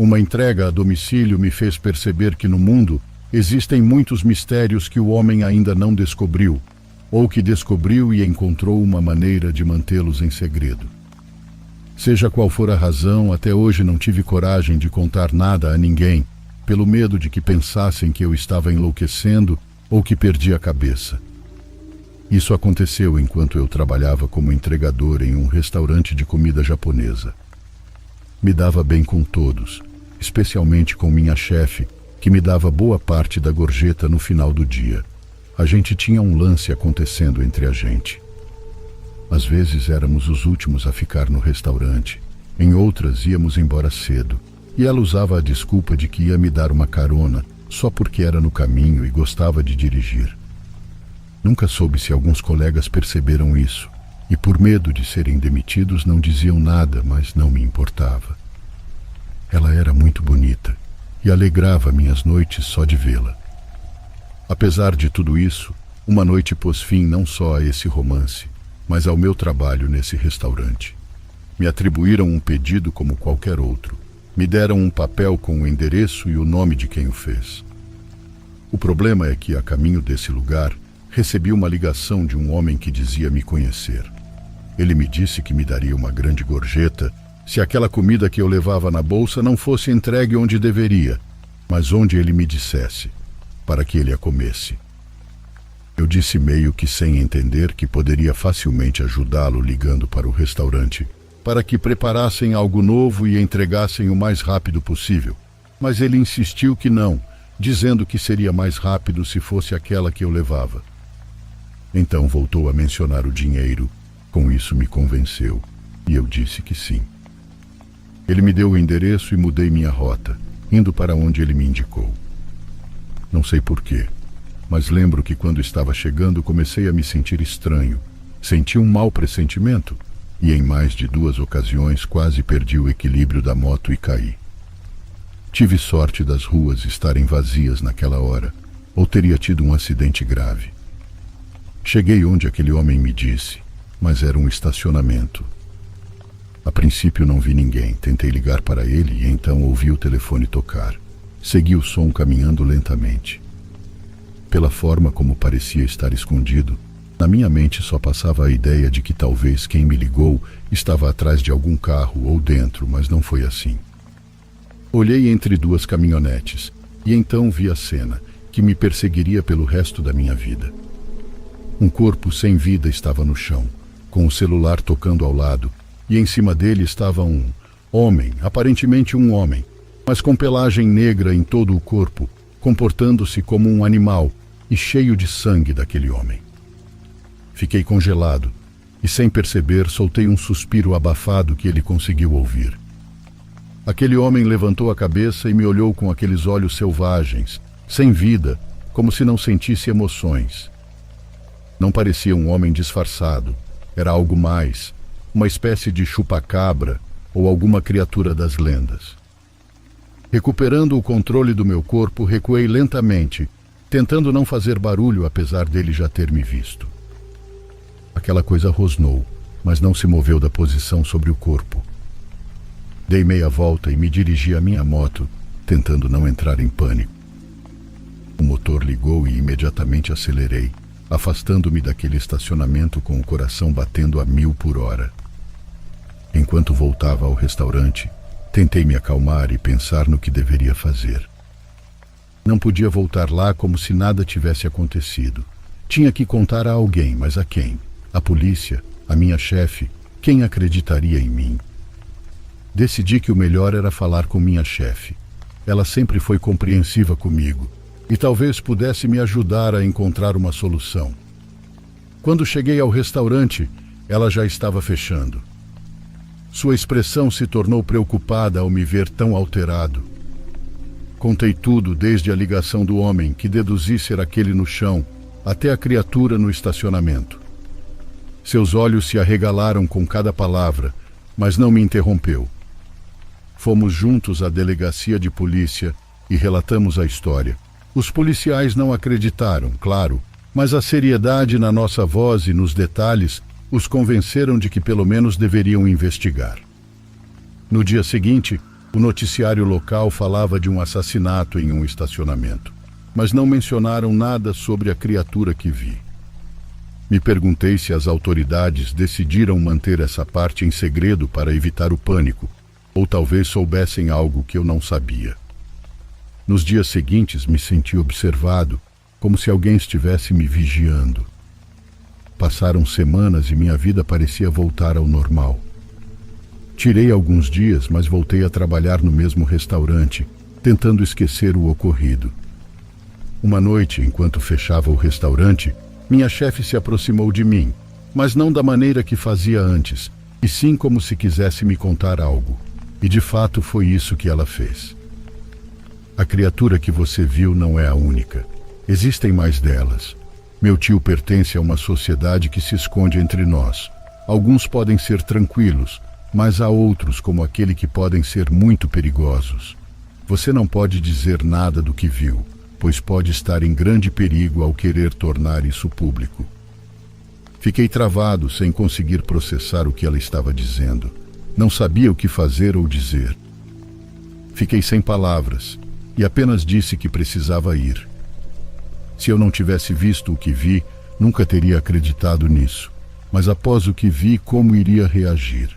Uma entrega a domicílio me fez perceber que no mundo existem muitos mistérios que o homem ainda não descobriu, ou que descobriu e encontrou uma maneira de mantê-los em segredo. Seja qual for a razão, até hoje não tive coragem de contar nada a ninguém, pelo medo de que pensassem que eu estava enlouquecendo ou que perdi a cabeça. Isso aconteceu enquanto eu trabalhava como entregador em um restaurante de comida japonesa. Me dava bem com todos, especialmente com minha chefe, que me dava boa parte da gorjeta no final do dia. A gente tinha um lance acontecendo entre a gente. Às vezes éramos os últimos a ficar no restaurante, em outras íamos embora cedo, e ela usava a desculpa de que ia me dar uma carona só porque era no caminho e gostava de dirigir. Nunca soube se alguns colegas perceberam isso, e por medo de serem demitidos não diziam nada, mas não me importava. Ela era muito bonita e alegrava minhas noites só de vê-la. Apesar de tudo isso, uma noite pôs fim não só a esse romance, mas ao meu trabalho nesse restaurante. Me atribuíram um pedido como qualquer outro. Me deram um papel com o endereço e o nome de quem o fez. O problema é que, a caminho desse lugar, recebi uma ligação de um homem que dizia me conhecer. Ele me disse que me daria uma grande gorjeta se aquela comida que eu levava na bolsa não fosse entregue onde deveria, mas onde ele me dissesse, para que ele a comesse. Eu disse meio que sem entender que poderia facilmente ajudá-lo ligando para o restaurante, para que preparassem algo novo e entregassem o mais rápido possível, mas ele insistiu que não, dizendo que seria mais rápido se fosse aquela que eu levava. Então voltou a mencionar o dinheiro. Com isso me convenceu, e eu disse que sim. Ele me deu o endereço e mudei minha rota, indo para onde ele me indicou. Não sei porquê, mas lembro que quando estava chegando comecei a me sentir estranho. Senti um mau pressentimento, e em mais de 2 ocasiões quase perdi o equilíbrio da moto e caí. Tive sorte das ruas estarem vazias naquela hora, ou teria tido um acidente grave. Cheguei onde aquele homem me disse, mas era um estacionamento. A princípio não vi ninguém, tentei ligar para ele e então ouvi o telefone tocar. Segui o som caminhando lentamente. Pela forma como parecia estar escondido, na minha mente só passava a ideia de que talvez quem me ligou estava atrás de algum carro ou dentro, mas não foi assim. Olhei entre 2 caminhonetes e então vi a cena, que me perseguiria pelo resto da minha vida. Um corpo sem vida estava no chão, com o celular tocando ao lado, e em cima dele estava um homem, aparentemente um homem, mas com pelagem negra em todo o corpo, comportando-se como um animal e cheio de sangue daquele homem. Fiquei congelado e, sem perceber, soltei um suspiro abafado que ele conseguiu ouvir. Aquele homem levantou a cabeça e me olhou com aqueles olhos selvagens, sem vida, como se não sentisse emoções. Não parecia um homem disfarçado, era algo mais, uma espécie de chupa-cabra ou alguma criatura das lendas. Recuperando o controle do meu corpo, recuei lentamente, tentando não fazer barulho apesar dele já ter me visto. Aquela coisa rosnou, mas não se moveu da posição sobre o corpo. Dei meia volta e me dirigi à minha moto, tentando não entrar em pânico. O motor ligou e imediatamente acelerei, afastando-me daquele estacionamento com o coração batendo a 1000 por hora. Enquanto voltava ao restaurante, tentei me acalmar e pensar no que deveria fazer. Não podia voltar lá como se nada tivesse acontecido. Tinha que contar a alguém, mas a quem? A polícia? A minha chefe? Quem acreditaria em mim? Decidi que o melhor era falar com minha chefe. Ela sempre foi compreensiva comigo e talvez pudesse me ajudar a encontrar uma solução. Quando cheguei ao restaurante, ela já estava fechando. Sua expressão se tornou preocupada ao me ver tão alterado. Contei tudo, desde a ligação do homem, que deduzi ser aquele no chão, até a criatura no estacionamento. Seus olhos se arregalaram com cada palavra, mas não me interrompeu. Fomos juntos à delegacia de polícia e relatamos a história. Os policiais não acreditaram, claro, mas a seriedade na nossa voz e nos detalhes os convenceram de que pelo menos deveriam investigar. No dia seguinte, O noticiário local falava de um assassinato em um estacionamento, mas não mencionaram nada sobre a criatura que vi. Me perguntei se as autoridades decidiram manter essa parte em segredo para evitar o pânico, ou talvez soubessem algo que eu não sabia. Nos dias seguintes me senti observado, como se alguém estivesse me vigiando. Passaram semanas e minha vida parecia voltar ao normal. Tirei alguns dias, mas voltei a trabalhar no mesmo restaurante, tentando esquecer o ocorrido. Uma noite, enquanto fechava o restaurante, minha chefe se aproximou de mim, mas não da maneira que fazia antes, e sim como se quisesse me contar algo. E de fato foi isso que ela fez. A criatura que você viu não é a única. Existem mais delas. Meu tio pertence a uma sociedade que se esconde entre nós. Alguns podem ser tranquilos, mas há outros, como aquele, que podem ser muito perigosos. Você não pode dizer nada do que viu, pois pode estar em grande perigo ao querer tornar isso público. Fiquei travado, sem conseguir processar o que ela estava dizendo. Não sabia o que fazer ou dizer. Fiquei sem palavras e apenas disse que precisava ir. Se eu não tivesse visto o que vi, nunca teria acreditado nisso. Mas após o que vi, como iria reagir?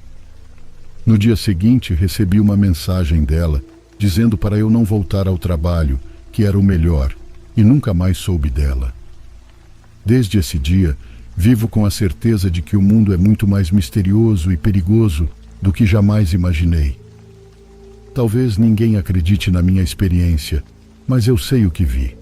No dia seguinte, recebi uma mensagem dela, dizendo para eu não voltar ao trabalho, que era o melhor, e nunca mais soube dela. Desde esse dia, vivo com a certeza de que o mundo é muito mais misterioso e perigoso do que jamais imaginei. Talvez ninguém acredite na minha experiência, mas eu sei o que vi.